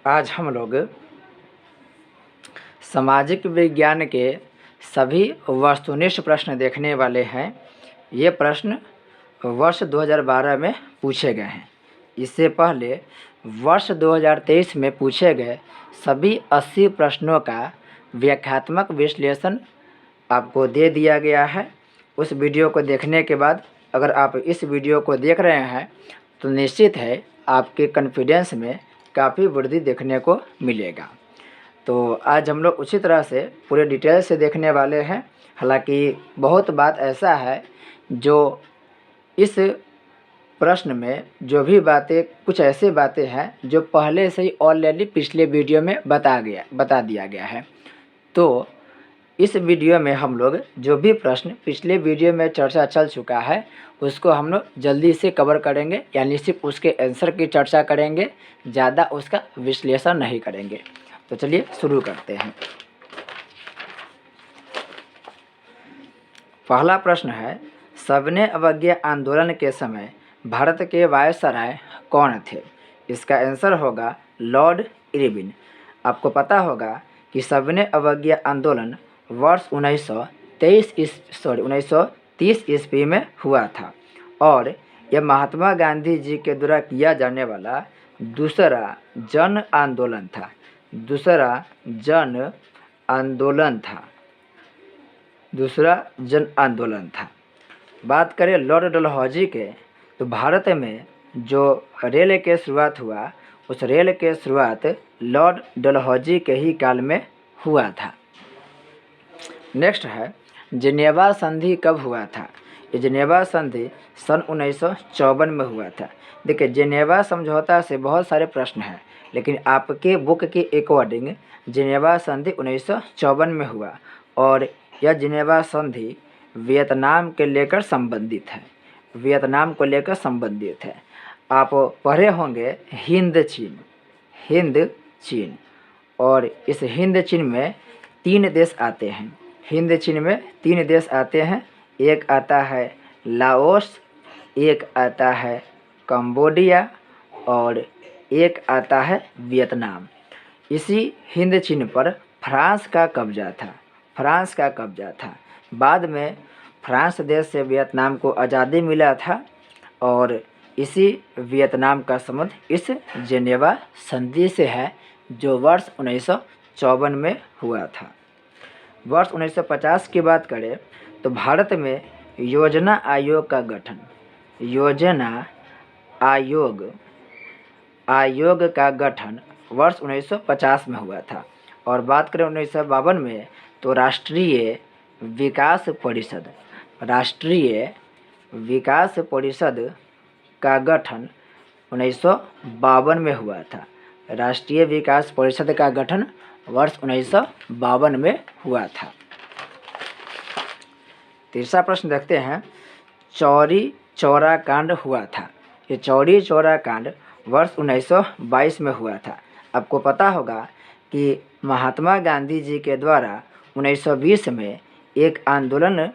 आज हम लोग सामाजिक विज्ञान के सभी वस्तुनिष्ठ प्रश्न देखने वाले हैं। ये प्रश्न वर्ष 2012 में पूछे गए हैं। इससे पहले वर्ष 2023 में पूछे गए सभी 80 प्रश्नों का व्याख्यात्मक विश्लेषण आपको दे दिया गया है। उस वीडियो को देखने के बाद अगर आप इस वीडियो को देख रहे हैं तो निश्चित है आपके कॉन्फिडेंस में काफ़ी वृद्धि देखने को मिलेगा। तो आज हम लोग उसी तरह से पूरे डिटेल से देखने वाले हैं। हालांकि बहुत बात ऐसा है जो इस प्रश्न में जो भी बातें कुछ ऐसी बातें हैं जो पहले से ही ऑलरेडी पिछले वीडियो में बता दिया गया है। तो इस वीडियो में हम लोग जो भी प्रश्न पिछले वीडियो में चर्चा चल चुका है उसको हम लोग जल्दी से कवर करेंगे, यानी सिर्फ उसके आंसर की चर्चा करेंगे, ज़्यादा उसका विश्लेषण नहीं करेंगे। तो चलिए शुरू करते हैं। पहला प्रश्न है, सविनय अवज्ञा आंदोलन के समय भारत के वायसराय कौन थे? इसका आंसर होगा लॉर्ड इरविन। आपको पता होगा कि सविनय अवज्ञा आंदोलन वर्ष 1930 ईस्वी में हुआ था और यह महात्मा गांधी जी के द्वारा किया जाने वाला दूसरा जन आंदोलन था। बात करें लॉर्ड डलहौजी के, तो भारत में जो रेल के शुरुआत हुआ उस रेल के शुरुआत लॉर्ड डलहौजी के ही काल में हुआ था। नेक्स्ट है, जिनेवा संधि कब हुआ था? ये जिनेवा संधि सन 1954 में हुआ था। देखिए, जिनेवा समझौता से बहुत सारे प्रश्न हैं, लेकिन आपके बुक के अकॉर्डिंग जिनेवा संधि 1954 में हुआ और यह जिनेवा संधि वियतनाम को लेकर संबंधित है। आप पढ़े होंगे हिंद चीन और इस हिंद चीन में तीन देश आते हैं। एक आता है लाओस, एक आता है कंबोडिया और एक आता है वियतनाम। इसी हिंद चीन पर फ्रांस का कब्जा था। बाद में फ्रांस देश से वियतनाम को आज़ादी मिला था और इसी वियतनाम का संबंध इस जिनेवा संधि से है जो वर्ष 1954 में हुआ था। वर्ष 1950 की बात करें तो भारत में योजना आयोग का गठन वर्ष 1950 में हुआ था। और बात करें 1952 में तो राष्ट्रीय विकास परिषद का गठन 1952 में हुआ था। राष्ट्रीय विकास परिषद का गठन वर्ष 1952 में हुआ था। तीसरा प्रश्न देखते हैं, चौरी चौरा कांड हुआ था। ये चौरी चौरा कांड वर्ष 1922 में हुआ था। आपको पता होगा कि महात्मा गांधी जी के द्वारा 1920 में एक आंदोलन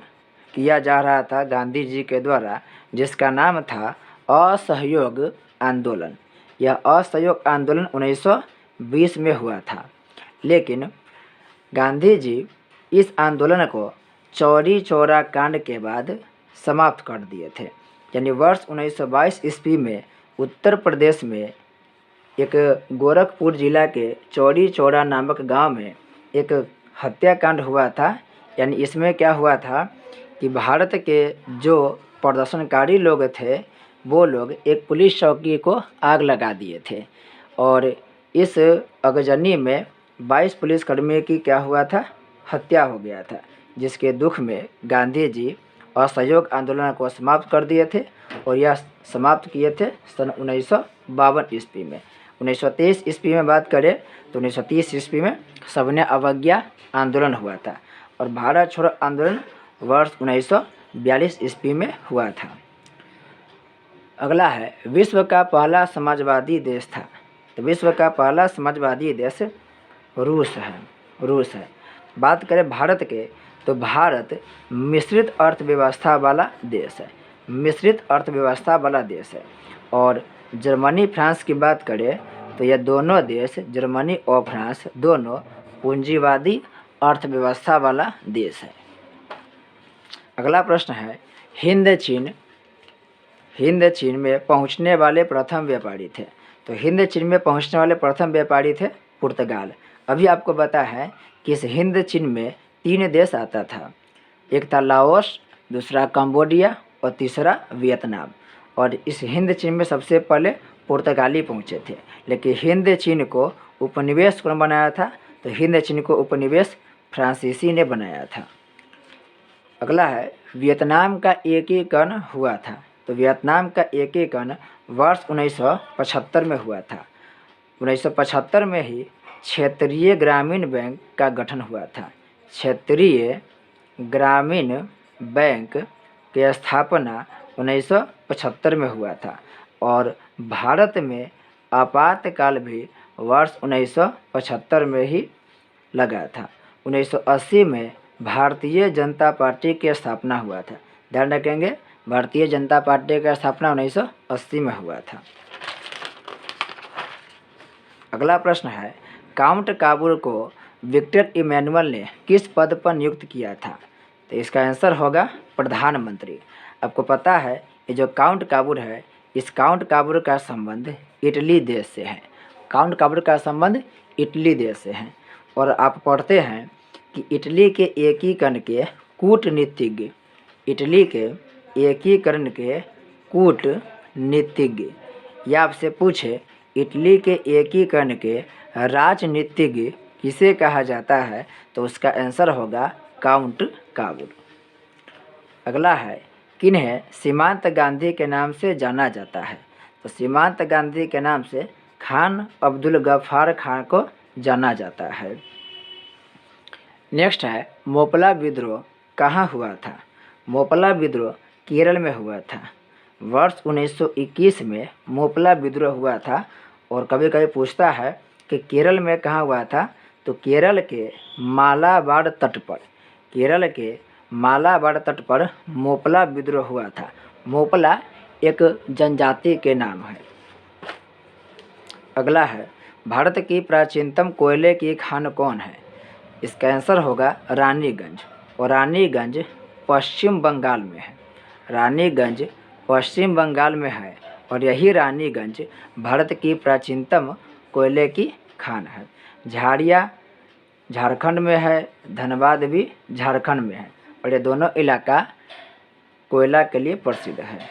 किया जा रहा था गांधी जी के द्वारा, जिसका नाम था असहयोग आंदोलन। यह असहयोग आंदोलन 1920 में हुआ था, लेकिन गांधी जी इस आंदोलन को चौरी चौरा कांड के बाद समाप्त कर दिए थे। यानी वर्ष 1922 ईस्वी में उत्तर प्रदेश में एक गोरखपुर जिला के चौरी चौरा नामक गांव में एक हत्याकांड हुआ था। यानी इसमें क्या हुआ था कि भारत के जो प्रदर्शनकारी लोग थे वो लोग एक पुलिस चौकी को आग लगा दिए थे और इस आगजनी में 22 पुलिसकर्मियों की क्या हुआ था, हत्या हो गया था, जिसके दुख में गांधी जी असहयोग आंदोलन को समाप्त कर दिए थे और यह समाप्त किए थे सन 1952 ईस्वी में। 1923 ईस्वी में बात करें तो 1930 ईस्वी में सविनय अवज्ञा आंदोलन हुआ था और भारत छोड़ो आंदोलन वर्ष 1942 ईस्वी में हुआ था। अगला है, विश्व का पहला समाजवादी देश था। तो विश्व का पहला समाजवादी देश रूस है। बात करें भारत के तो भारत मिश्रित अर्थव्यवस्था वाला देश है। और जर्मनी फ्रांस की बात करें तो ये दोनों देश जर्मनी और फ्रांस दोनों पूंजीवादी अर्थव्यवस्था वाला देश है। अगला प्रश्न है, हिंद चीन में पहुंचने वाले प्रथम व्यापारी थे। तो हिंद चीन में पहुंचने वाले प्रथम व्यापारी थे पुर्तगाल। अभी आपको पता है कि इस हिंद चीन में 3 देश आता था, एक था लाओस, दूसरा कंबोडिया और तीसरा वियतनाम। और इस हिंद चीन में सबसे पहले पुर्तगाली पहुँचे थे, लेकिन हिंद चीन को उपनिवेश कौन बनाया था? तो हिंद चीन को उपनिवेश फ्रांसीसी ने बनाया था। अगला है, वियतनाम का एकीकरण हुआ था। तो वियतनाम का एकीकरण वर्ष 1975 में हुआ था। 1975 में ही क्षेत्रीय ग्रामीण बैंक का गठन हुआ था। क्षेत्रीय ग्रामीण बैंक की स्थापना 1975 में हुआ था। और भारत में आपातकाल भी वर्ष 1975 में ही लगा था। 1980 में भारतीय जनता पार्टी की स्थापना हुआ था। ध्यान रखेंगे, भारतीय जनता पार्टी का स्थापना 1980 में हुआ था। अगला प्रश्न है, काउंट काबूल को विक्टर इमैनुअल ने किस पद पर नियुक्त किया था? तो इसका आंसर होगा प्रधानमंत्री। आपको पता है ये जो काउंट काबूल है, इस काउंट काबूल का संबंध इटली देश से है। काउंट काबूल का संबंध इटली देश से है। और आप पढ़ते हैं कि इटली के एकीकरण के कूटनीतिज्ञ, इटली के एकीकरण के कूटनीतिज्ञ, या आपसे पूछे इटली के एकीकरण के राजनीतिज्ञ किसे कहा जाता है? तो उसका आंसर होगा काउंट काबूल। अगला है, किन्हें सीमांत गांधी के नाम से जाना जाता है? तो सीमांत गांधी के नाम से खान अब्दुल गफ्फार खान को जाना जाता है। नेक्स्ट है, मोपला विद्रोह कहाँ हुआ था? मोपला विद्रोह केरल में हुआ था। वर्ष 1921 में मोपला विद्रोह हुआ था। और कभी कभी पूछता है कि केरल में कहाँ हुआ था? तो केरल के मालाबार तट पर, केरल के मालाबार तट पर मोपला विद्रोह हुआ था। मोपला एक जनजाति के नाम है। अगला है, भारत की प्राचीनतम कोयले की खान कौन है? इसका आंसर होगा रानीगंज। और रानीगंज पश्चिम बंगाल में है। रानीगंज पश्चिम बंगाल में है। और यही रानीगंज भारत की प्राचीनतम कोयले की खान है। झाड़िया झारखंड में है, धनबाद भी झारखंड में है। और ये दोनों इलाका कोयला के लिए प्रसिद्ध है।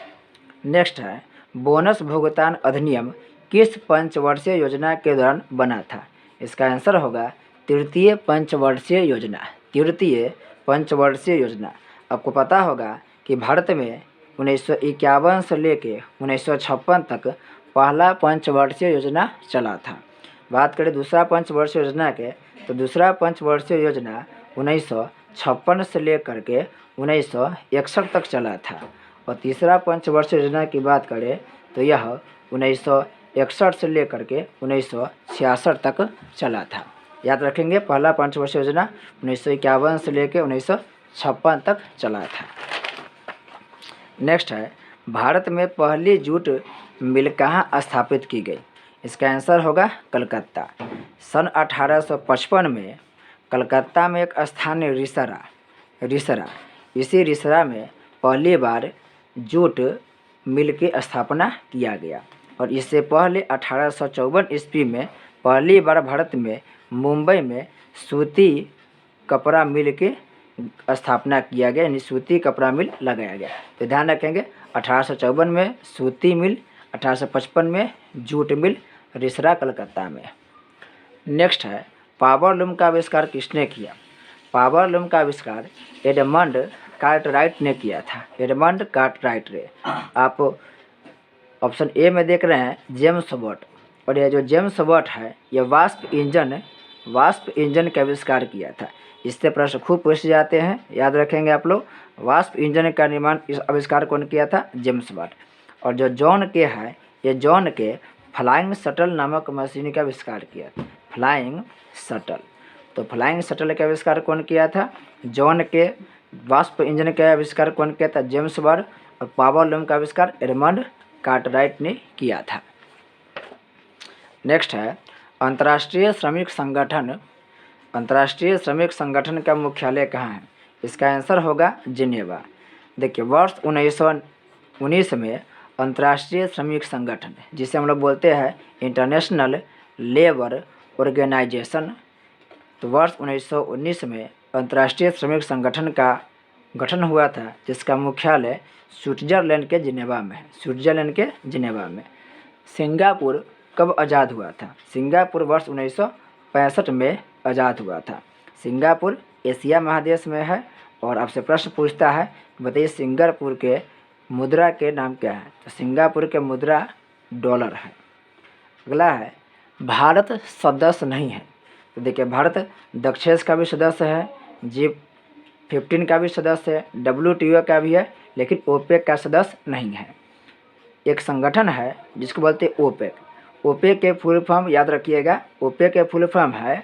नेक्स्ट है, बोनस भुगतान अधिनियम किस पंचवर्षीय योजना के दौरान बना था? इसका आंसर होगा तृतीय पंचवर्षीय योजना। तृतीय पंचवर्षीय योजना। आपको पता होगा कि भारत में 1951 से लेके 1956 तक पहला पंचवर्षीय योजना चला था। बात करें दूसरा पंचवर्षीय योजना के, तो दूसरा पंचवर्षीय योजना 1956 से लेकर के 1961 तक चला था। और तीसरा पंचवर्षीय योजना की बात करें तो यह 1961 से लेकर के 1966 तक चला था। याद रखेंगे, पहला पंचवर्षीय योजना 1951 से लेकर 1956 तक चला था। नेक्स्ट है, भारत में पहली जूट मिल कहाँ स्थापित की गई? इसका आंसर होगा कलकत्ता। सन 1855 में कलकत्ता में एक स्थान है रिसरा। इसी रिसरा में पहली बार जूट मिल की स्थापना किया गया। और इससे पहले 1854 ईस्वी में पहली बार भारत में मुंबई में सूती कपड़ा मिल की स्थापना किया गया, यानी सूती कपड़ा मिल लगाया गया। तो ध्यान रखेंगे, 1854 में सूती मिल, 1855 में जूट मिल, रिसरा कलकत्ता में। नेक्स्ट है, पावर लूम का आविष्कार किसने किया? पावर लूम का आविष्कार एडमंड कार्टराइट ने किया था। एडमंड कार्टराइट रे। आप ऑप्शन ए में देख रहे हैं जेम्स वॉट। और यह जो जेम्स वॉट है, यह वाष्प इंजन का आविष्कार किया था। इससे प्रश्न खूब पूछे जाते हैं, याद रखेंगे आप लोग। वाष्प इंजन का निर्माण, इस आविष्कार कौन किया था? James Watt. और जो जॉन के है, ये जॉन के फ्लाइंग शटल नामक मशीन का आविष्कार किया था। Flying shuttle. तो फ्लाइंग शटल का आविष्कार कौन किया था? जॉन के। वाष्प इंजन का आविष्कार कौन किया था? James Watt. और पावर लूम का आविष्कार एडमंड कार्टराइट ने किया था। नेक्स्ट है अंतर्राष्ट्रीय श्रमिक संगठन। अंतर्राष्ट्रीय श्रमिक संगठन का मुख्यालय कहाँ है? इसका आंसर होगा जिनेवा। देखिए वर्ष 1919 में अंतर्राष्ट्रीय श्रमिक संगठन, जिसे हम लोग बोलते हैं इंटरनेशनल लेबर ऑर्गेनाइजेशन, तो वर्ष 1919 में अंतर्राष्ट्रीय श्रमिक संगठन का गठन हुआ था, जिसका मुख्यालय स्विट्जरलैंड के जिनेवा में है। स्विट्जरलैंड के जिनेवा में। सिंगापुर कब आज़ाद हुआ था? सिंगापुर वर्ष 1965 में आज़ाद हुआ था। सिंगापुर एशिया महादेश में है और आपसे प्रश्न पूछता है बताइए सिंगापुर के मुद्रा के नाम क्या है? तो सिंगापुर के मुद्रा डॉलर है। अगला है भारत सदस्य नहीं है। तो देखिए भारत दक्षेस का भी सदस्य है, G15 का भी सदस्य है, WTO का भी है, लेकिन ओपेक का सदस्य नहीं है। एक संगठन है जिसको बोलते हैं ओपेक। ओपेक के फुल फॉर्म याद रखिएगा। ओपेक के फुल फॉर्म है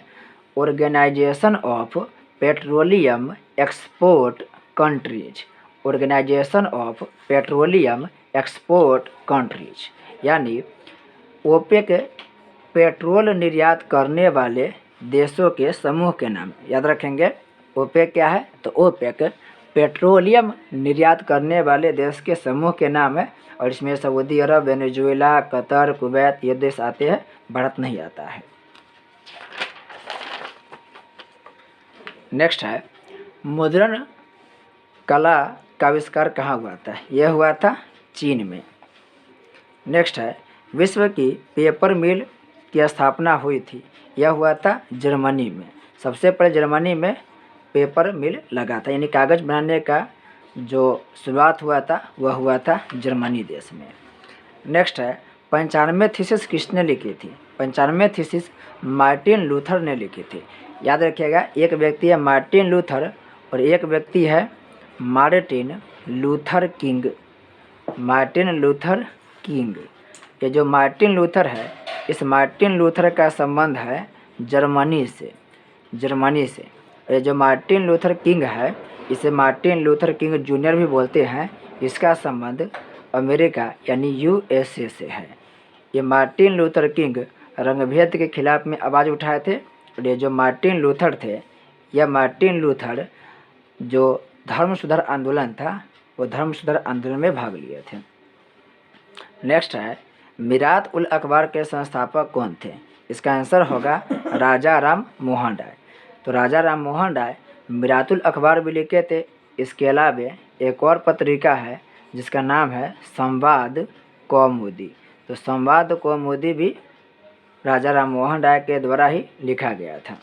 organisation of petroleum export countries. Organisation of petroleum export countries, यानी ओपेक पेट्रोल निर्यात करने वाले देशों के समूह के नाम याद रखेंगे। ओपेक क्या है? तो ओपेक पेट्रोलियम निर्यात करने वाले देश के समूह के नाम है, और इसमें सऊदी अरब, वेनेजुएला, कतर, कुवैत ये देश आते हैं, भारत नहीं आता है। नेक्स्ट है मुद्रण कला का आविष्कार कहाँ हुआ था? यह हुआ था चीन में। नेक्स्ट है विश्व की पेपर मिल की स्थापना हुई थी। यह हुआ था जर्मनी में। सबसे पहले जर्मनी में पेपर मिल लगा था, यानी कागज़ बनाने का जो शुरुआत हुआ था वह हुआ था जर्मनी देश में। नेक्स्ट है 95 थीसिस किसने लिखी थी? 95 थीसिस मार्टिन लूथर ने लिखी थी। याद रखिएगा एक व्यक्ति है मार्टिन लूथर और एक व्यक्ति है Martin Luther king. Martin Luther king. ये जो मार्टिन लूथर है, इस मार्टिन लूथर का संबंध है जर्मनी से। ये जो मार्टिन लूथर किंग है, इसे मार्टिन लूथर किंग जूनियर भी बोलते हैं। इसका संबंध अमेरिका यानी USA से है। ये मार्टिन लूथर किंग रंगभेद के खिलाफ में आवाज़ उठाए थे, और ये जो मार्टिन लूथर थे, यह मार्टिन लूथर जो धर्म सुधार आंदोलन था, वो धर्म सुधार आंदोलन में भाग लिए थे। नेक्स्ट है मीरात उल अखबार के संस्थापक कौन थे? इसका आंसर होगा राजा राम मोहन राय। तो राजा राम मोहन राय मीरातुल अखबार भी लिखे थे। इसके अलावा एक और पत्रिका है जिसका नाम है संवाद कौमुदी। तो संवाद कौमुदी भी राजा राम मोहन राय के द्वारा ही लिखा गया था।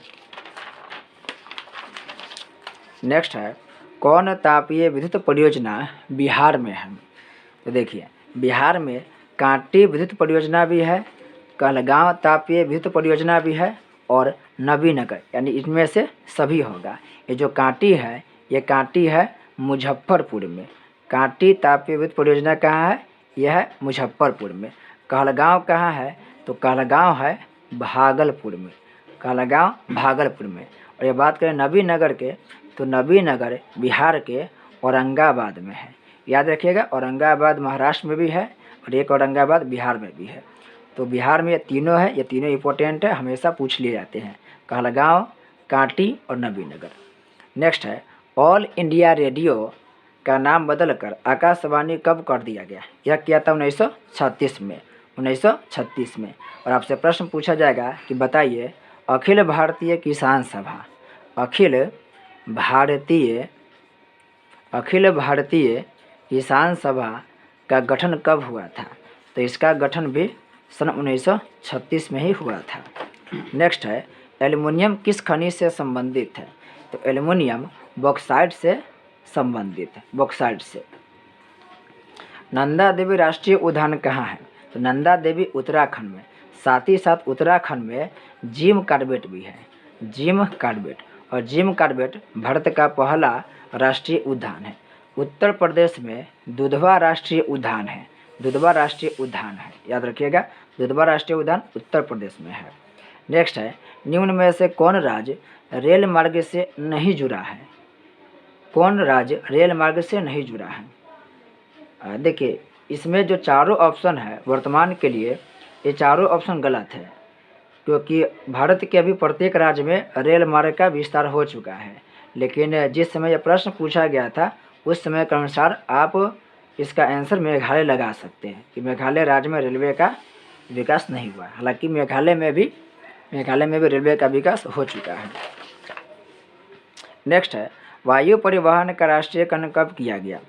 नेक्स्ट है कौन तापीय विद्युत परियोजना बिहार में है? तो देखिए बिहार में कांटी विद्युत परियोजना भी है, कहलगांव तापीय विद्युत परियोजना भी है और नबीनगर, यानी इनमें से सभी होगा। ये जो कांटी है, ये कांटी है मुजफ्फरपुर में। कांटी तापीय विद्युत परियोजना कहाँ है? यह है मुजफ्फरपुर में। कहलगांव कहाँ है? तो कहलगांव है भागलपुर में। कहलगांव भागलपुर में। और ये बात करें नबीनगर के, तो नबीनगर बिहार के औरंगाबाद में है। याद रखिएगा औरंगाबाद महाराष्ट्र में भी है और एक औरंगाबाद बिहार में भी है। तो बिहार में ये तीनों है, ये तीनों इंपॉर्टेंट है, हमेशा पूछ लिए जाते हैं, कहलगांव, कांटी और नबीनगर। नेक्स्ट है ऑल इंडिया रेडियो का नाम बदलकर आकाशवाणी कब कर दिया गया? यह किया था 1936 में। 1936 में। और आपसे प्रश्न पूछा जाएगा कि बताइए अखिल भारतीय किसान सभा, अखिल भारतीय किसान सभा का गठन कब हुआ था? तो इसका गठन भी सन 1936 में ही हुआ था। नेक्स्ट है एल्युमिनियम किस खनिज से संबंधित है? तो एल्युमिनियम बॉक्साइट से संबंधित है, बॉक्साइट से। नंदा देवी राष्ट्रीय उद्यान कहाँ है? तो नंदा देवी उत्तराखंड में। साथ ही साथ उत्तराखंड में जिम कॉर्बेट भी है, जिम कॉर्बेट। और जिम कॉर्बेट भारत का पहला राष्ट्रीय उद्यान है। उत्तर प्रदेश में दुधवा राष्ट्रीय उद्यान है, दुधवा राष्ट्रीय उद्यान है, याद रखिएगा दुधवा राष्ट्रीय उद्यान उत्तर प्रदेश में है। नेक्स्ट है निम्न में से कौन राज्य रेल मार्ग से नहीं जुड़ा है? कौन राज्य रेल मार्ग से नहीं जुड़ा है? देखिए इसमें जो चारों ऑप्शन है वर्तमान के लिए, ये चारों ऑप्शन गलत है। क्योंकि भारत के अभी प्रत्येक राज्य में रेल मार्ग का विस्तार हो चुका है, लेकिन जिस समय यह प्रश्न पूछा गया था उस समय के अनुसार आप इसका आंसर मेघालय लगा सकते हैं कि मेघालय राज्य में रेलवे का विकास नहीं हुआ। हालांकि मेघालय में भी रेलवे का विकास हो चुका है। नेक्स्ट है, वायु परिवहन का राष्ट्रीयकरण कब किया गया?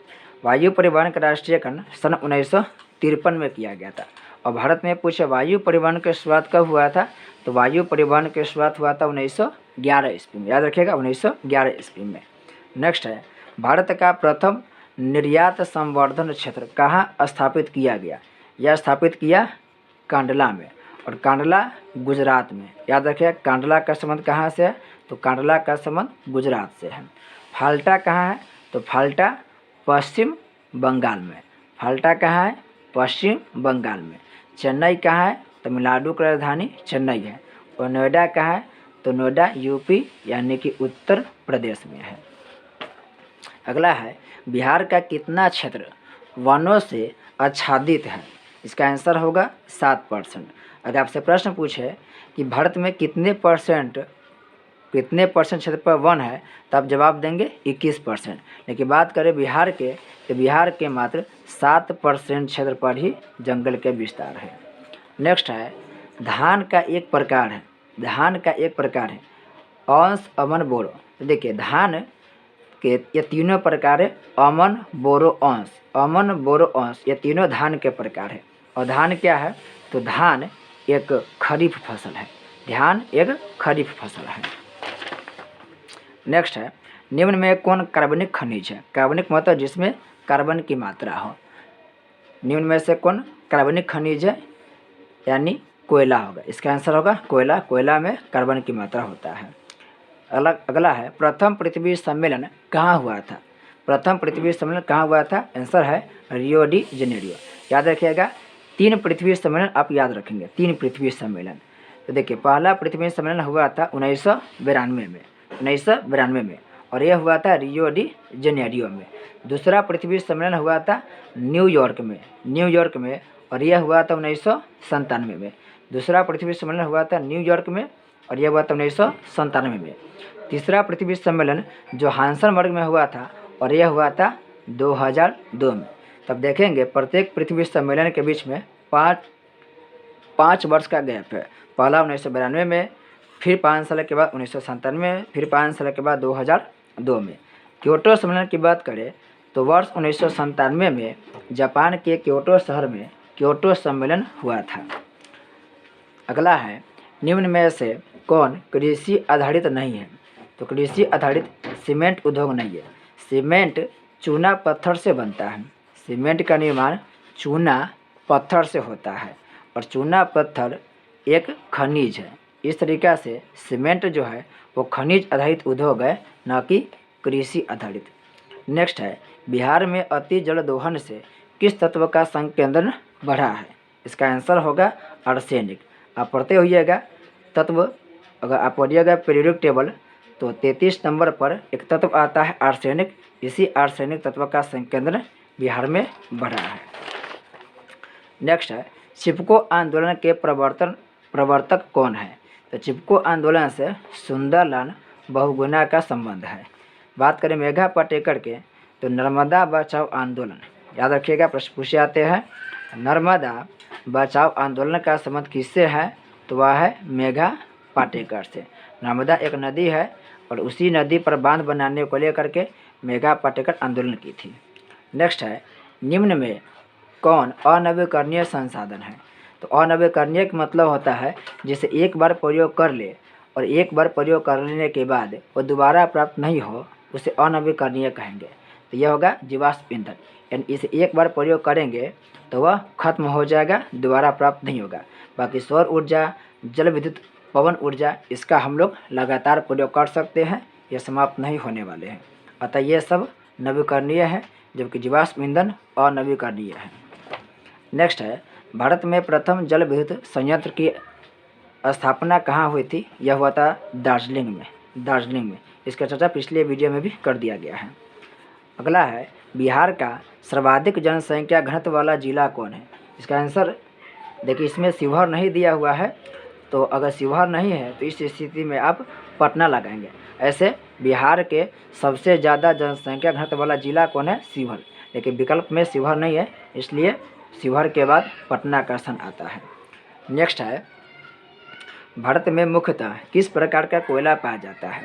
वायु परिवहन का राष्ट्रीयकरण सन 1953 में किया गया था। और भारत में पूछे वायु परिवहन की शुरुआत कब हुआ था, तो वायु परिवहन की शुरुआत हुआ था 1911 ईस्वी में। याद रखिएगा, 1911 ईस्वी में। नेक्स्ट है, भारत का प्रथम निर्यात संवर्धन क्षेत्र कहाँ स्थापित किया गया? यह स्थापित किया कांडला में, और कांडला गुजरात में। याद रखिए, कांडला का संबंध कहाँ से है, तो कांडला का संबंध गुजरात से है। फाल्टा कहाँ है, तो फाल्टा पश्चिम बंगाल में। फाल्टा कहाँ है, पश्चिम बंगाल में। चेन्नई कहाँ है, तमिलनाडु की राजधानी चेन्नई है। और नोएडा कहाँ है, तो नोएडा यूपी यानी कि उत्तर प्रदेश में है। अगला है, बिहार का कितना क्षेत्र वनों से आच्छादित है? इसका आंसर होगा 7%। अगर आपसे प्रश्न पूछे कि भारत में कितने परसेंट क्षेत्र पर वन है, तो आप जवाब देंगे 21%। लेकिन बात करें बिहार के, तो बिहार के मात्र 7% क्षेत्र पर ही जंगल के विस्तार है। नेक्स्ट है, धान का एक प्रकार है औंस, अमन, बोरो। तो देखिए, धान के ये तीनों प्रकार है, अमन, बोरो, औंस। अमन, बोरो, औंस ये तीनों धान के प्रकार है। और धान क्या है, तो धान एक खरीफ फसल है। नेक्स्ट है, निम्न में कौन कार्बनिक खनिज है? कार्बनिक मतलब जिसमें कार्बन की मात्रा हो। निम्न में से कौन कार्बनिक खनिज है, यानी कोयला होगा। इसका आंसर होगा कोयला। कोयला में कार्बन की मात्रा होता है। अगला है, प्रथम पृथ्वी सम्मेलन कहाँ हुआ था? प्रथम पृथ्वी सम्मेलन कहाँ हुआ था? आंसर है रियो डी जेनेरियो। याद रखिएगा, 3 पृथ्वी सम्मेलन आप याद रखेंगे, 3 पृथ्वी सम्मेलन। तो देखिए, पहला पृथ्वी सम्मेलन हुआ था 1992 में, और यह हुआ था रियो डी जेनेरियो में। दूसरा पृथ्वी सम्मेलन हुआ था न्यूयॉर्क में, और यह हुआ था 1997 में। दूसरा पृथ्वी सम्मेलन हुआ था न्यूयॉर्क में, और यह हुआ था 1997 में। तीसरा पृथ्वी सम्मेलन जोहान्सबर्ग में हुआ था, और यह हुआ था 2002 में। तब देखेंगे प्रत्येक पृथ्वी सम्मेलन के बीच में 5 वर्ष का गैप है। पहला 1992 में, फिर 5 साल के बाद 1997 में, फिर 5 साल के बाद 2002 में। क्योटो सम्मेलन की बात करें तो वर्ष 1997 में जापान के क्योटो शहर में क्योटो सम्मेलन हुआ था। अगला है, निम्न में से कौन कृषि आधारित नहीं है? तो कृषि आधारित सीमेंट उद्योग नहीं है। सीमेंट चूना पत्थर से बनता है। सीमेंट का निर्माण चूना पत्थर से होता है, और चूना पत्थर एक खनिज है। इस तरीक़ा से सीमेंट जो है वो खनिज आधारित उद्योग है, न कि कृषि आधारित। नेक्स्ट है, बिहार में अति जल दोहन से किस तत्व का संकेंद्रण बढ़ा है? इसका आंसर होगा आर्सेनिक। आप पढ़ते होइएगा तत्व, अगर आप पढ़िएगा पीरियोडिक टेबल, तो 33 नंबर पर एक तत्व आता है आर्सेनिक। इसी आर्सेनिक तत्व का संकेंद्रण बिहार में बढ़ा है। नेक्स्ट है, चिपको आंदोलन के प्रवर्तक कौन है? तो चिपको आंदोलन से सुंदरलाल बहुगुणा का संबंध है। बात करें मेघा पाटेकर के, तो नर्मदा बचाओ आंदोलन, याद रखिएगा, प्रश्न पूछे आते हैं। नर्मदा बचाओ आंदोलन का संबंध किससे है? तो वह है मेघा पाटेकर से। नर्मदा एक नदी है, और उसी नदी पर बांध बनाने को लेकर के मेघा पाटेकर आंदोलन की थी। नेक्स्ट है, निम्न में कौन अनवीकरणीय संसाधन है? तो अनवीकरणीय का मतलब होता है जिसे एक बार प्रयोग कर ले और एक बार प्रयोग कर लेने के बाद वो दोबारा प्राप्त नहीं हो, उसे अनवीकरणीय कहेंगे। तो यह होगा जीवाश्म ईंधन, यानी इसे एक बार प्रयोग करेंगे तो वह खत्म हो जाएगा, दोबारा प्राप्त नहीं होगा। बाकी सौर ऊर्जा, जल विद्युत, पवन ऊर्जा, इसका हम लोग लगातार प्रयोग कर सकते हैं, ये समाप्त नहीं होने वाले हैं। अतः ये सब नवीकरणीय है, जबकि जीवाश्म ईंधन अनवीकरणीय है। नेक्स्ट है, भारत में प्रथम जल विद्युत संयंत्र की स्थापना कहाँ हुई थी? यह हुआ था दार्जिलिंग में। इसका चर्चा पिछले वीडियो में भी कर दिया गया है। अगला है, बिहार का सर्वाधिक जनसंख्या घनत्व वाला जिला कौन है? इसका आंसर देखिए, इसमें शिवहर नहीं दिया हुआ है, तो अगर शिवहर नहीं है तो इस स्थिति में आप पटना लगाएंगे। ऐसे बिहार के सबसे ज़्यादा जनसंख्या घनत्व वाला जिला कौन है? शिवहर। लेकिन विकल्प में शिवहर नहीं है, इसलिए शिवहर के बाद पटना का स्थान आता है। नेक्स्ट है, भारत में मुख्यतः किस प्रकार का कोयला पाया जाता है?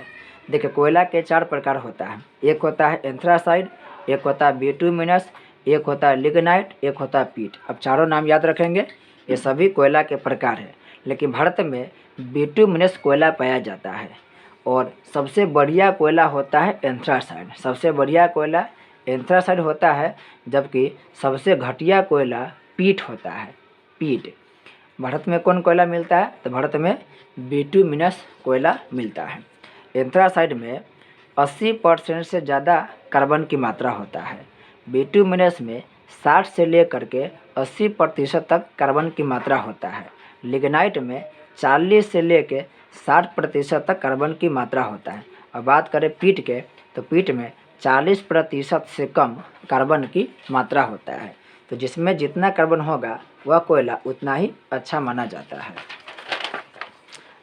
देखिए, कोयला के 4 प्रकार होता है। एक होता है एंथ्रासाइड, एक होता है बिटुमिनस, एक होता है लिग्नाइट, एक होता है पीट। अब चारों नाम याद रखेंगे, ये सभी कोयला के प्रकार हैं। लेकिन भारत में बिटुमिनस कोयला पाया जाता है और सबसे बढ़िया कोयला होता है एंथ्रासाइड। सबसे बढ़िया कोयला एंथ्रासाइड होता है, जबकि सबसे घटिया कोयला पीट होता है, पीट। भारत में कौन कोयला मिलता है? तो भारत में बिटुमिनस कोयला मिलता है। एंथ्रासाइड में 80% से ज़्यादा कार्बन की मात्रा होता है। बिटुमिनस में 60 से लेकर के 80% तक कार्बन की मात्रा होता है। लिग्नाइट में 40 से लेकर 60% तक कार्बन की मात्रा होता है। अब बात करें पीट के, तो पीट में 40% से कम कार्बन की मात्रा होता है। तो जिसमें जितना कार्बन होगा वह कोयला उतना ही अच्छा माना जाता है।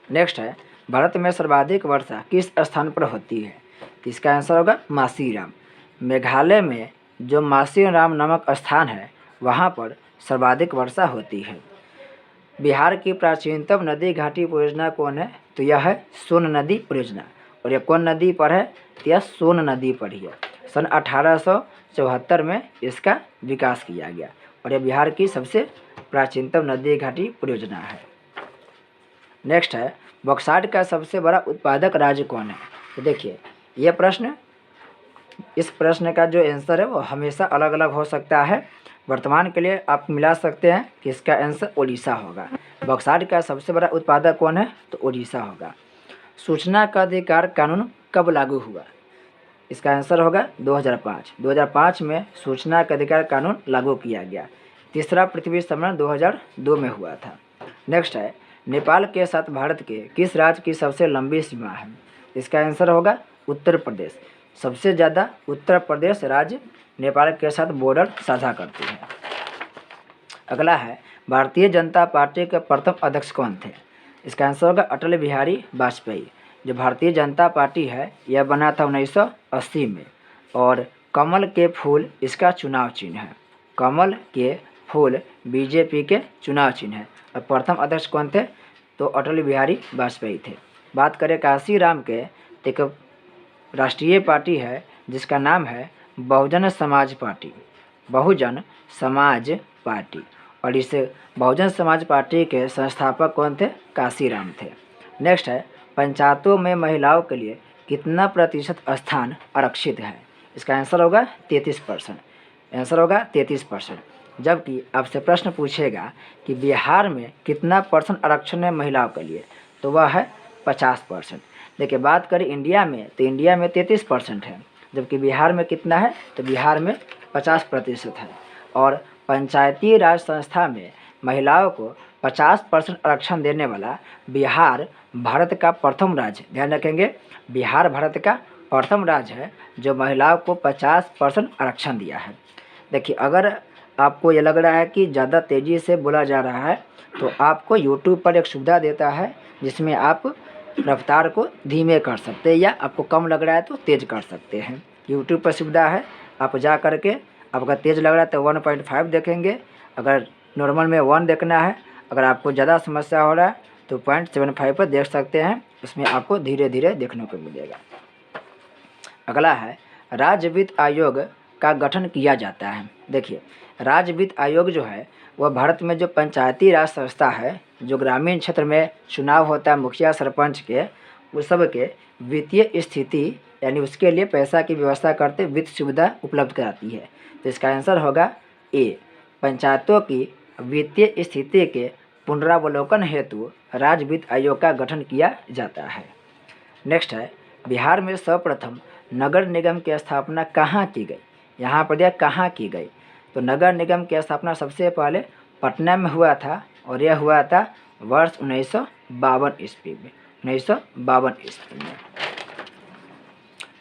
नेक्स्ट है, भारत में सर्वाधिक वर्षा किस स्थान पर होती है? इसका आंसर होगा मासीराम। मेघालय में जो मासीराम नामक स्थान है वहाँ पर सर्वाधिक वर्षा होती है। बिहार की प्राचीनतम नदी घाटी परियोजना कौन है? तो यह है सोन नदी परियोजना। और यह कौन नदी पर है? तो यह सोन नदी पर ही है। सन 1874 में इसका विकास किया गया और यह बिहार की सबसे प्राचीनतम नदी घाटी परियोजना है। नेक्स्ट है, बॉक्साइट का सबसे बड़ा उत्पादक राज्य कौन है? तो देखिए, यह प्रश्न, इस प्रश्न का जो आंसर है वो हमेशा अलग अलग हो सकता है। वर्तमान के लिए आप मिला सकते हैं कि इसका आंसर उड़ीसा होगा। बॉक्साइट का सबसे बड़ा उत्पादक कौन है? तो उड़ीसा होगा। सूचना का अधिकार कानून कब लागू हुआ? इसका आंसर होगा 2005। 2005 में सूचना का अधिकार कानून लागू किया गया। तीसरा पृथ्वी सम्मेलन 2002 में हुआ था। नेक्स्ट है, नेपाल के साथ भारत के किस राज्य की सबसे लंबी सीमा है? इसका आंसर होगा उत्तर प्रदेश। सबसे ज़्यादा उत्तर प्रदेश राज्य नेपाल के साथ बॉर्डर साझा करती है। अगला है, भारतीय जनता पार्टी के प्रथम अध्यक्ष कौन थे? इसका आंसर होगा अटल बिहारी वाजपेयी। जो भारतीय जनता पार्टी है यह बना था 1980 में और कमल के फूल इसका चुनाव चिन्ह है। कमल के फूल बीजेपी के चुनाव चिन्ह है। और प्रथम अध्यक्ष कौन थे? तो अटल बिहारी वाजपेयी थे। बात करें कांशीराम के, एक राष्ट्रीय पार्टी है जिसका नाम है बहुजन समाज पार्टी। बहुजन समाज पार्टी। और इस बहुजन समाज पार्टी के संस्थापक कौन थे? कांशीराम थे। नेक्स्ट है, पंचायतों में महिलाओं के लिए कितना प्रतिशत स्थान आरक्षित है? इसका आंसर होगा 33%। आंसर होगा 33%। जबकि आपसे प्रश्न पूछेगा कि बिहार में कितना % आरक्षण है महिलाओं के लिए, तो वह है 50%। देखिए, बात करें इंडिया में, तो इंडिया में 33% है, जबकि बिहार में कितना है? तो बिहार में 50% है। और पंचायती राज संस्था में महिलाओं को 50% आरक्षण देने वाला बिहार भारत का प्रथम राज्य, ध्यान रखेंगे, बिहार भारत का प्रथम राज्य है जो महिलाओं को 50% आरक्षण दिया है। देखिए, अगर आपको ये लग रहा है कि ज़्यादा तेज़ी से बोला जा रहा है तो आपको यूट्यूब पर एक सुविधा देता है जिसमें आप रफ्तार को धीमे कर सकते हैं या आपको कम लग रहा है तो तेज़ कर सकते हैं। यूट्यूब पर सुविधा है, आप जा कर के, आपका तेज़ लग रहा है तो 1.5 देखेंगे, अगर नॉर्मल में 1 देखना है, अगर आपको ज़्यादा समस्या हो रहा है तो 0.75 पर देख सकते हैं। उसमें आपको धीरे धीरे देखने को मिलेगा। अगला है, राज्य वित्त आयोग का गठन किया जाता है। देखिए, राज्य वित्त आयोग जो है वह भारत में जो पंचायती राज संस्था है, जो ग्रामीण क्षेत्र में चुनाव होता है मुखिया सरपंच के, उस सब के वित्तीय स्थिति यानी उसके लिए पैसा की व्यवस्था करते वित्त सुविधा उपलब्ध कराती है। तो इसका आंसर होगा ए, पंचायतों की वित्तीय स्थिति के पुनरावलोकन हेतु राज्य वित्त आयोग का गठन किया जाता है। नेक्स्ट है, बिहार में सर्वप्रथम नगर निगम की स्थापना कहाँ की गई? यहाँ पर दिया कहाँ की गई, तो नगर निगम की स्थापना सबसे पहले पटना में हुआ था और यह हुआ था वर्ष 1952 ईस्वी में। 1952 ईस्वी में।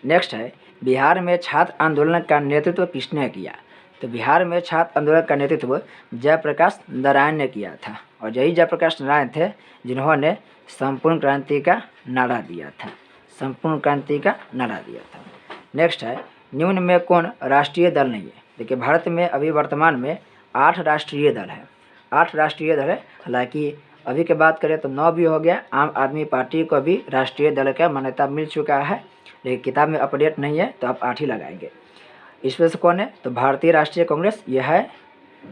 नेक्स्ट है, बिहार में छात्र आंदोलन का नेतृत्व किसने किया? तो बिहार में छात्र आंदोलन का नेतृत्व जयप्रकाश नारायण ने किया था और यही जयप्रकाश नारायण थे जिन्होंने संपूर्ण क्रांति का नारा दिया था, संपूर्ण क्रांति का नारा दिया था। नेक्स्ट है, निम्न में कौन राष्ट्रीय दल नहीं है? देखिए भारत में अभी वर्तमान में 8 राष्ट्रीय दल है, 8 राष्ट्रीय दल है। हालांकि अभी के बात करें तो 9 भी हो गया। आम आदमी पार्टी को भी राष्ट्रीय दल का मान्यता मिल चुका है, लेकिन किताब में अपडेट नहीं है तो आप 8 ही लगाएंगे। इसमें से कौन है? तो भारतीय राष्ट्रीय कांग्रेस यह है।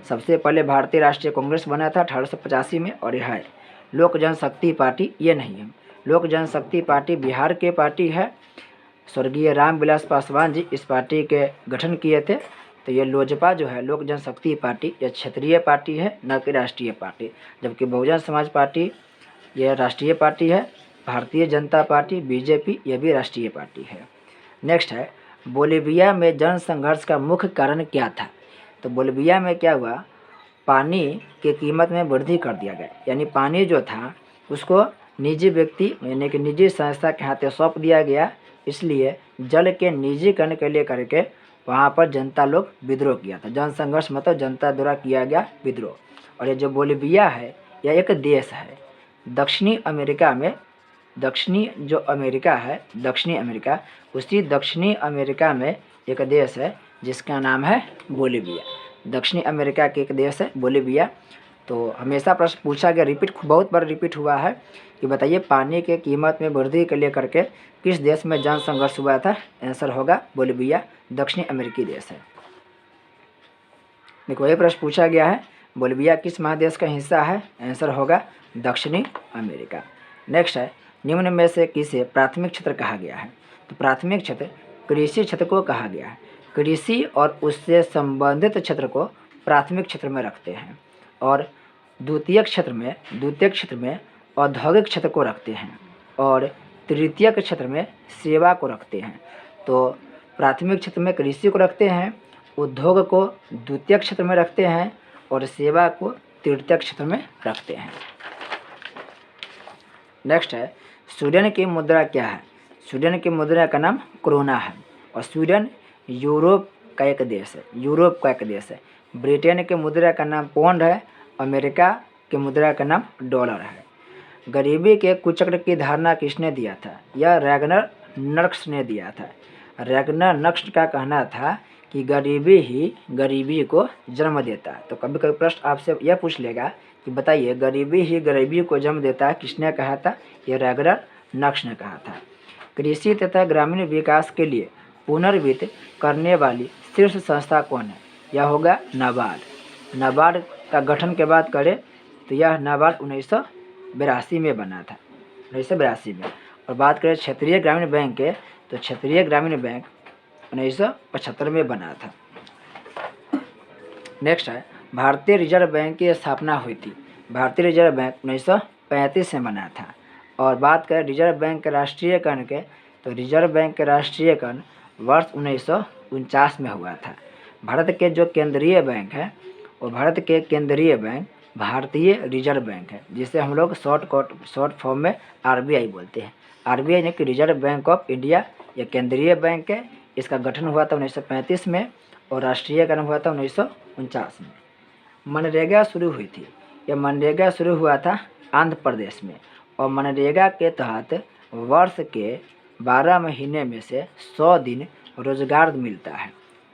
सबसे पहले भारतीय राष्ट्रीय कांग्रेस बना था 1885 में, और यह है। लोक जनशक्ति पार्टी ये नहीं है। लोक जनशक्ति पार्टी बिहार के पार्टी है। स्वर्गीय रामविलास पासवान जी इस पार्टी के गठन किए थे। तो ये लोजपा जो है, लोक जनशक्ति पार्टी, यह क्षेत्रीय पार्टी है, न कि राष्ट्रीय पार्टी। जबकि बहुजन समाज पार्टी यह राष्ट्रीय पार्टी है। भारतीय जनता पार्टी बीजेपी यह भी राष्ट्रीय पार्टी है। नेक्स्ट है, बोलीविया में जन संघर्ष का मुख्य कारण क्या था? तो बोलीविया में क्या हुआ, पानी की कीमत में वृद्धि कर दिया गया, यानी पानी जो था उसको निजी व्यक्ति यानी कि निजी संस्था के हाथे सौंप दिया गया। इसलिए जल के निजीकरण के लिए करके वहाँ पर जनता लोग विद्रोह किया था। जन संघर्ष मतलब जनता द्वारा किया गया विद्रोह। और ये जो बोलीविया है यह एक देश है दक्षिणी अमेरिका में। दक्षिणी जो अमेरिका है, दक्षिणी अमेरिका, उसी दक्षिणी अमेरिका में एक देश है जिसका नाम है बोलीविया। दक्षिणी अमेरिका के एक देश है बोलीविया। तो हमेशा प्रश्न पूछा गया, रिपीट बहुत बार रिपीट हुआ है कि बताइए पानी के कीमत में वृद्धि के लिए करके किस देश में जन संघर्ष हुआ था? आंसर होगा बोलीविया, दक्षिणी अमेरिकी देश है। देखो ये प्रश्न पूछा गया है, बोलीविया किस महादेश का हिस्सा है? आंसर होगा दक्षिणी अमेरिका। नेक्स्ट है, निम्न में से किसे प्राथमिक क्षेत्र कहा गया है? तो प्राथमिक क्षेत्र कृषि क्षेत्र को कहा गया है। कृषि और उससे संबंधित क्षेत्र को प्राथमिक क्षेत्र में रखते हैं, और द्वितीयक क्षेत्र में औद्योगिक क्षेत्र को रखते हैं, और तृतीयक क्षेत्र में सेवा को रखते हैं। तो प्राथमिक क्षेत्र में कृषि को रखते हैं, उद्योग को द्वितीयक क्षेत्र में रखते हैं, और सेवा को तृतीयक क्षेत्र में रखते हैं। नेक्स्ट है, स्वीडन की मुद्रा क्या है? स्वीडन की मुद्रा का नाम क्रोना है, और स्वीडन यूरोप का एक देश है, यूरोप का एक देश है। ब्रिटेन के मुद्रा का नाम पौंड है, अमेरिका के मुद्रा का नाम डॉलर है। गरीबी के कुचक्र की धारणा किसने दिया था? यह रैगनर नक्श ने दिया था। रैगनर नक्श का कहना था कि गरीबी ही गरीबी को जन्म देता है। तो कभी कभी प्रश्न आपसे यह पूछ लेगा कि बताइए गरीबी ही गरीबी को जन्म देता है, किसने कहा था? यह रैगनर नक्श ने कहा था। कृषि तथा ग्रामीण विकास के लिए पुनर्वित्त करने वाली शीर्ष संस्था कौन है? यह होगा नाबार्ड। नाबार्ड का गठन के बात करें तो यह नाबार्ड 1982 में बना था, 1982 में। और बात करें क्षेत्रीय ग्रामीण बैंक के, तो क्षेत्रीय ग्रामीण बैंक 1975 में बना था। नेक्स्ट है, भारतीय रिजर्व बैंक की स्थापना हुई थी। भारतीय रिजर्व बैंक 1935 में बना था। और बात करें रिजर्व बैंक के राष्ट्रीयकरण के, तो रिजर्व बैंक के राष्ट्रीयकरण वर्ष 1949 में हुआ था। भारत के जो केंद्रीय बैंक है, और भारत के केंद्रीय बैंक भारतीय रिजर्व बैंक है, जिसे हम लोग शॉर्ट फॉर्म में आरबीआई बोलते हैं। आरबीआई यानी कि रिजर्व बैंक ऑफ इंडिया, यह केंद्रीय बैंक है। इसका गठन हुआ था 1935 में, और राष्ट्रीयकरण हुआ था 1949 में। मनरेगा शुरू हुई थी। यह मनरेगा शुरू हुआ था आंध्र प्रदेश में, और मनरेगा के तहत वर्ष के 12 महीने में से 100 दिन रोजगार मिलता है।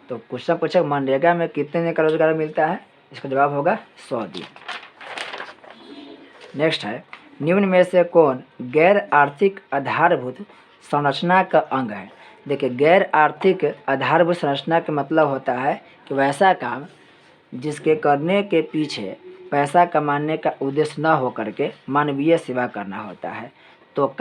तो क्वेश्चन पूछा मनरेगा में कितने दिन का रोजगार मिलता है? इसका जवाब होगा 100 दिन। नेक्स्ट है, निम्न में से कौन गैर आर्थिक आधारभूत संरचना का अंग है? देखिए गैर आर्थिक आधारभूत संरचना का मतलब होता है कि वैसा काम जिसके करने के पीछे पैसा कमाने का उद्देश्य न हो करके मानवीय सेवा करना होता है। तो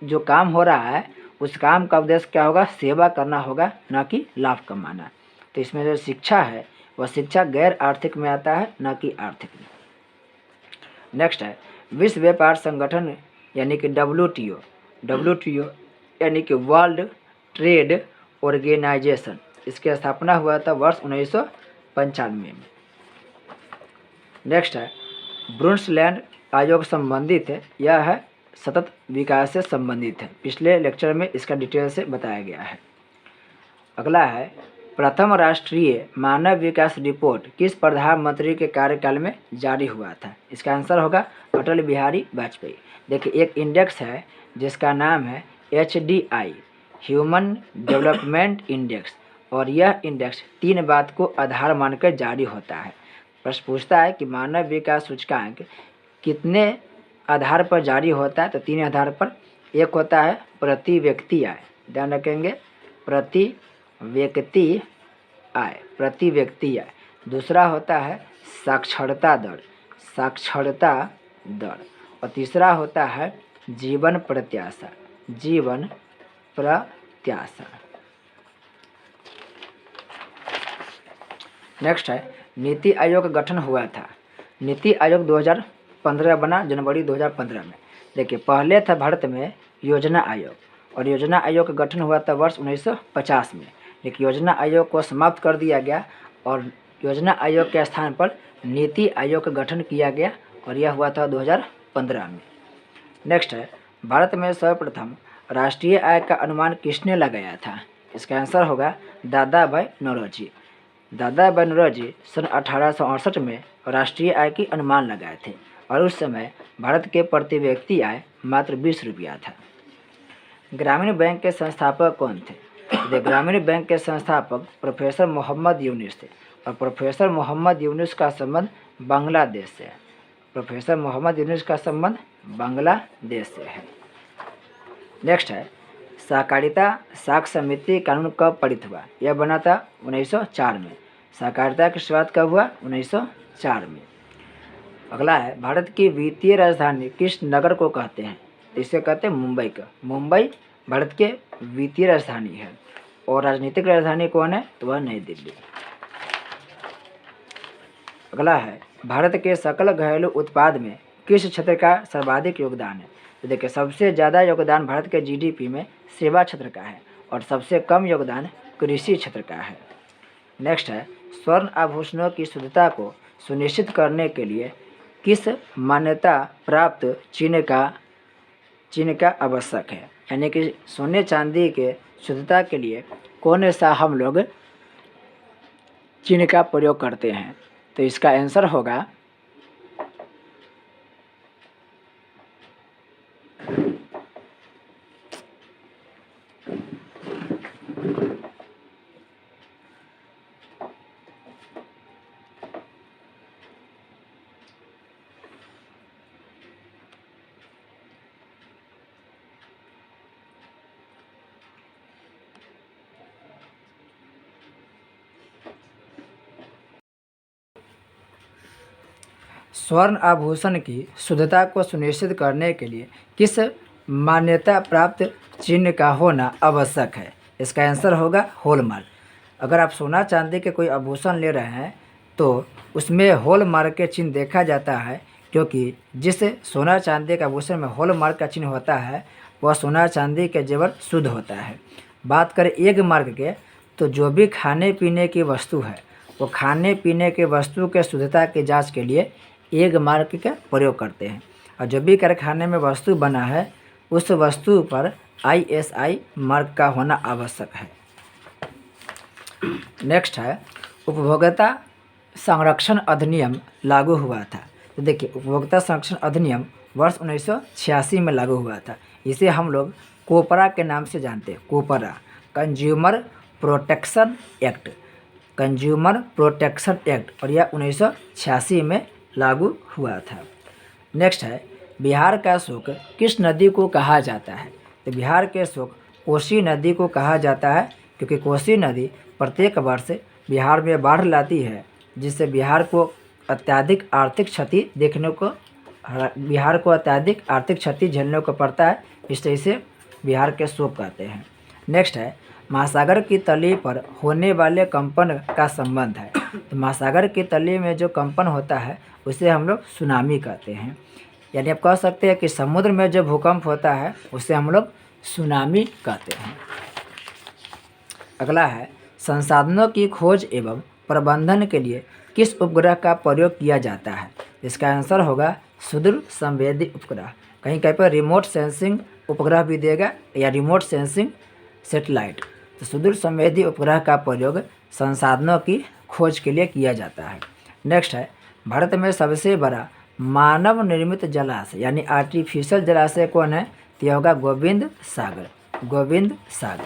जो काम हो रहा है उस काम का उद्देश्य क्या होगा? सेवा करना होगा, न कि लाभ कमाना। तो इसमें जो शिक्षा है वह शिक्षा गैर आर्थिक में आता है, न कि आर्थिक में। नेक्स्ट है, विश्व व्यापार संगठन यानी कि WTO यानी कि वर्ल्ड ट्रेड ऑर्गेनाइजेशन, इसकी स्थापना हुआ था वर्ष 1995 में। नेक्स्ट है, ब्रुंसलैंड आयोग संबंधित है, यह है सतत विकास से संबंधित है। पिछले लेक्चर में इसका डिटेल से बताया गया है। अगला है, प्रथम राष्ट्रीय मानव विकास रिपोर्ट किस प्रधानमंत्री के कार्यकाल में जारी हुआ था? इसका आंसर होगा अटल बिहारी वाजपेयी। देखिए एक इंडेक्स है जिसका नाम है HDI, ह्यूमन डेवलपमेंट इंडेक्स, और यह इंडेक्स 3 बात को आधार मानकर जारी होता है। प्रश्न पूछता है कि मानव विकास सूचकांक कितने आधार पर जारी होता है? तो 3 आधार पर। एक होता है प्रति व्यक्ति आय, ध्यान रखेंगे, प्रति व्यक्ति आय, प्रति व्यक्ति आय। दूसरा होता है साक्षरता दर, साक्षरता दर, और तीसरा होता है जीवन प्रत्याशा, जीवन प्रत्याशा। नेक्स्ट है नीति आयोग का गठन हुआ था। नीति आयोग 2015 बना, जनवरी 2015 में। देखिए पहले था भारत में योजना आयोग, और योजना आयोग का गठन हुआ था वर्ष 1950 में। लेकिन योजना आयोग को समाप्त कर दिया गया और योजना आयोग के स्थान पर नीति आयोग का गठन किया गया, और यह हुआ था 2015 में। नेक्स्ट है भारत में सर्वप्रथम राष्ट्रीय आय का अनुमान किसने लगाया था? इसका आंसर होगा दादा भाई नौरोजी। दादा भाई नौरोजी सन 1868 में राष्ट्रीय आय की अनुमान लगाए थे, और उस समय भारत के प्रति व्यक्ति आय मात्र 20 रुपया था। ग्रामीण बैंक के संस्थापक कौन थे? ग्रामीण बैंक के संस्थापक प्रोफेसर मोहम्मद यूनुस थे, और प्रोफेसर मोहम्मद यूनुस का संबंध बांग्लादेश से है। प्रोफेसर मोहम्मद यूनुस का संबंध बांग्लादेश से है। नेक्स्ट है सहकारिता साख समिति कानून कब पारित हुआ? यह बना था 1904 में। सहकारिता की शुरुआत कब हुआ? 1904 में। अगला है भारत की वित्तीय राजधानी किस नगर को कहते हैं? इसे कहते हैं मुंबई का। मुंबई भारत के वित्तीय राजधानी है, और राजनीतिक राजधानी कौन है? तो वह नई दिल्ली। अगला है भारत के सकल घरेलू उत्पाद में किस क्षेत्र का सर्वाधिक योगदान है? तो देखिए सबसे ज़्यादा योगदान भारत के GDP में सेवा क्षेत्र का है, और सबसे कम योगदान कृषि क्षेत्र का है। नेक्स्ट है स्वर्ण आभूषणों की शुद्धता को सुनिश्चित करने के लिए किस मान्यता प्राप्त चिन्ह का आवश्यक है? यानी कि सोने चांदी के शुद्धता के लिए कौन सा हम लोग चिन्ह का प्रयोग करते हैं? तो इसका आंसर होगा स्वर्ण आभूषण की शुद्धता को सुनिश्चित करने के लिए किस मान्यता प्राप्त चिन्ह का होना आवश्यक है? इसका आंसर होगा हॉलमार्क। अगर आप सोना चांदी के कोई आभूषण ले रहे हैं तो उसमें हॉलमार्क के चिन्ह देखा जाता है, क्योंकि जिस सोना चांदी के आभूषण में हॉलमार्क का चिन्ह होता है वह सोना चांदी के जेवर शुद्ध होता है। बात करें एग मार्क के, तो जो भी खाने पीने की वस्तु है वो खाने पीने के वस्तु के शुद्धता की जाँच के लिए एग मार्क का प्रयोग करते हैं, और जो भी कारखाने में वस्तु बना है उस वस्तु पर ISI मार्क का होना आवश्यक है। नेक्स्ट है उपभोक्ता संरक्षण अधिनियम लागू हुआ था। तो देखिए उपभोक्ता संरक्षण अधिनियम वर्ष 1986 में लागू हुआ था। इसे हम लोग कोपरा के नाम से जानते हैं, COPRA, consumer protection act, consumer protection act, और यह 1986 में लागू हुआ था। नेक्स्ट है बिहार का शोक किस नदी को कहा जाता है? तो बिहार के शोक कोसी नदी को कहा जाता है, क्योंकि कोसी नदी प्रत्येक वर्ष बिहार में बाढ़ लाती है, जिससे बिहार को अत्यधिक आर्थिक क्षति झेलने को पड़ता है, इसलिए इसे बिहार के शोक कहते हैं। नेक्स्ट है महासागर की तली पर होने वाले कंपन का संबंध है। तो महासागर की तली में जो कंपन होता है उसे हम लोग सुनामी कहते हैं। यानी आप कह सकते हैं कि समुद्र में जो भूकंप होता है उसे हम लोग सुनामी कहते हैं। अगला है संसाधनों की खोज एवं प्रबंधन के लिए किस उपग्रह का प्रयोग किया जाता है? इसका आंसर होगा सुदूर संवेदी उपग्रह। कहीं कहीं पर रिमोट सेंसिंग उपग्रह भी देगा, या रिमोट सेंसिंग सेटेलाइट। तो सुदूर संवेदी उपग्रह का प्रयोग संसाधनों की खोज के लिए किया जाता है। नेक्स्ट है, भारत में सबसे बड़ा मानव निर्मित जलाशय यानी आर्टिफिशियल जलाशय कौन है? तो यह होगा गोविंद सागर, गोविंद सागर।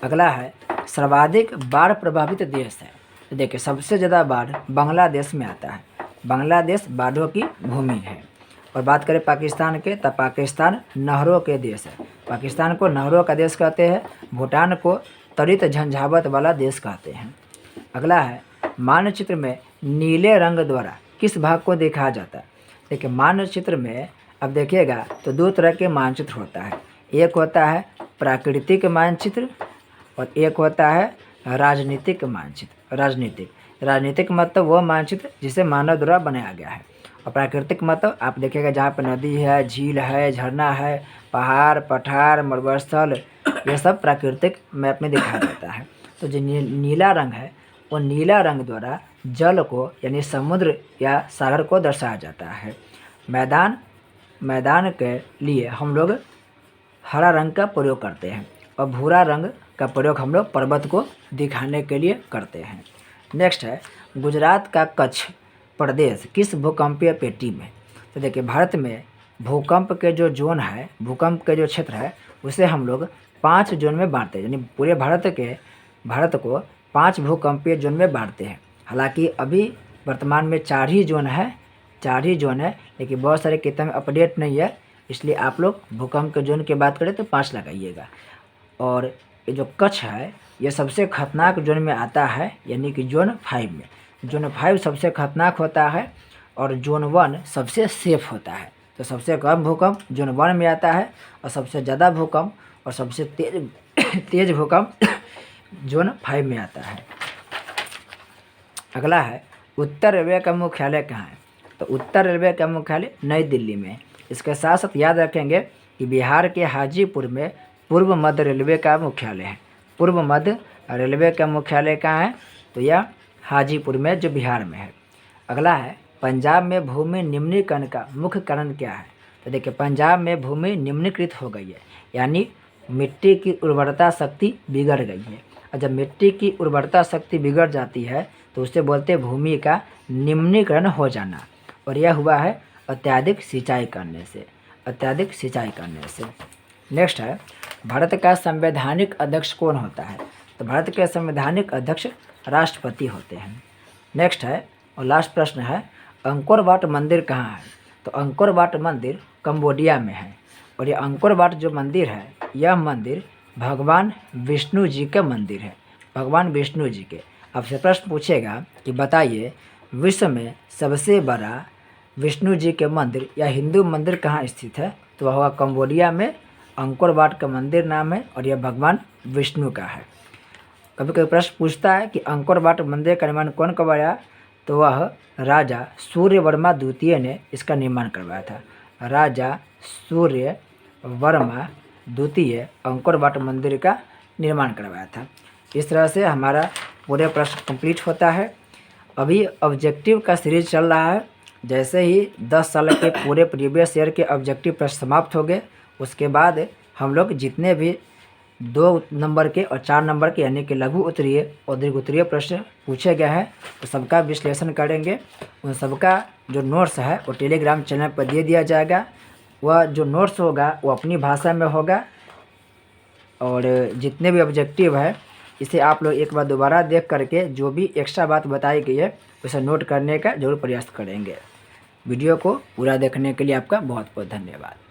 अगला है, सर्वाधिक बाढ़ प्रभावित देश है। तो देखिए सबसे ज़्यादा बाढ़ बांग्लादेश में आता है। बांग्लादेश बाढ़ों की भूमि है। और बात करें पाकिस्तान के, तो पाकिस्तान नहरों के देश है। पाकिस्तान को नहरों का देश कहते हैं। भूटान को तरित झंझावत वाला देश कहते हैं। अगला है, मानचित्र में नीले रंग द्वारा किस भाग को देखा जाता है? देखिए मानचित्र में अब देखिएगा तो दो तरह के मानचित्र होता है। एक होता है प्राकृतिक मानचित्र और एक होता है राजनीतिक मानचित्र। राजनीतिक मतलब वो मानचित्र जिसे मानव द्वारा बनाया गया है। और प्राकृतिक मतलब आप देखिएगा जहाँ पर नदी है, झील है, झरना है, पहाड़, पठार, मरुस्थल, ये सब प्राकृतिक मैप में दिखाया जाता है। तो जो नीला रंग है वो नीला रंग द्वारा जल को यानी समुद्र या सागर को दर्शाया जाता है। मैदान के लिए हम लोग हरा रंग का प्रयोग करते हैं और भूरा रंग का प्रयोग हम लोग पर्वत को दिखाने के लिए करते हैं। नेक्स्ट है, गुजरात का कच्छ प्रदेश किस भूकंपीय पेटी में? तो देखिए भारत में भूकंप के जो जोन है, भूकंप के जो क्षेत्र है उसे हम लोग 5 जोन में बांटते हैं। यानी पूरे भारत को 5 भूकंपीय जोन में बांटते हैं। हालांकि अभी वर्तमान में 4 ही जोन है, लेकिन बहुत सारे किताब में अपडेट नहीं है, इसलिए आप लोग भूकंप के जोन की बात करें तो 5 लगाइएगा। और ये जो कच्छ है ये सबसे खतरनाक जोन में आता है, यानी कि जोन 5 में। जोन 5 सबसे खतरनाक होता है और जोन 1 सबसे सेफ होता है। तो सबसे कम भूकंप जोन 1 में आता है और सबसे ज़्यादा भूकंप और सबसे तेज भूकंप जोन 5 में आता है। अगला है, उत्तर रेलवे का मुख्यालय कहाँ है? तो उत्तर रेलवे का मुख्यालय नई दिल्ली में। इसके साथ साथ याद रखेंगे कि बिहार के हाजीपुर में पूर्व मध्य रेलवे का मुख्यालय है। पूर्व मध्य रेलवे का मुख्यालय कहाँ है? तो यह हाजीपुर में, जो बिहार में है। अगला है, पंजाब में भूमि निम्नीकरण का मुख्य कारण क्या है? तो देखिए पंजाब में भूमि निम्नीकृत हो गई है, यानी मिट्टी की उर्वरता शक्ति बिगड़ गई है। और जब मिट्टी की उर्वरता शक्ति बिगड़ जाती है तो उसे बोलते हैं भूमि का निम्नीकरण हो जाना। और यह हुआ है अत्यधिक सिंचाई करने से। नेक्स्ट है, भारत का संवैधानिक अध्यक्ष कौन होता है? तो भारत के संवैधानिक अध्यक्ष राष्ट्रपति होते हैं। नेक्स्ट है और लास्ट प्रश्न है, अंकोर वाट मंदिर कहाँ है? तो अंकोर वाट मंदिर कंबोडिया में है। और ये अंकोर वाट जो मंदिर है, यह मंदिर भगवान विष्णु जी का मंदिर है। भगवान विष्णु जी के। आपसे प्रश्न पूछेगा कि बताइए विश्व में सबसे बड़ा विष्णु जी के मंदिर या हिंदू मंदिर कहाँ स्थित है? तो वह होगा कंबोडिया में। अंकोर वाट का मंदिर नाम है और यह भगवान विष्णु का है। कभी कभी प्रश्न पूछता है कि अंकोर वाट मंदिर का निर्माण कौन करवाया? तो वह राजा सूर्यवर्मा द्वितीय ने इसका निर्माण करवाया था। राजा सूर्यवर्मा द्वितीय अंकोर वाट मंदिर का निर्माण करवाया था। इस तरह से हमारा पूरे प्रश्न कंप्लीट होता है। अभी ऑब्जेक्टिव का सीरीज चल रहा है। जैसे ही 10 साल के पूरे प्रीवियस ईयर के ऑब्जेक्टिव प्रश्न समाप्त हो गए, उसके बाद हम लोग जितने भी 2 नंबर के और 4 नंबर के यानी कि लघु उत्तरीय और दीर्घ उत्तरीय प्रश्न पूछे गए हैं तो सबका विश्लेषण करेंगे। उन सबका जो नोट्स है वो टेलीग्राम चैनल पर दे दिया जाएगा। वह जो नोट्स होगा वो अपनी भाषा में होगा और जितने भी ऑब्जेक्टिव है इसे आप लोग एक बार दोबारा देख करके जो भी एक्स्ट्रा बात बताई गई है उसे नोट करने का जरूर प्रयास करेंगे। वीडियो को पूरा देखने के लिए आपका बहुत बहुत धन्यवाद।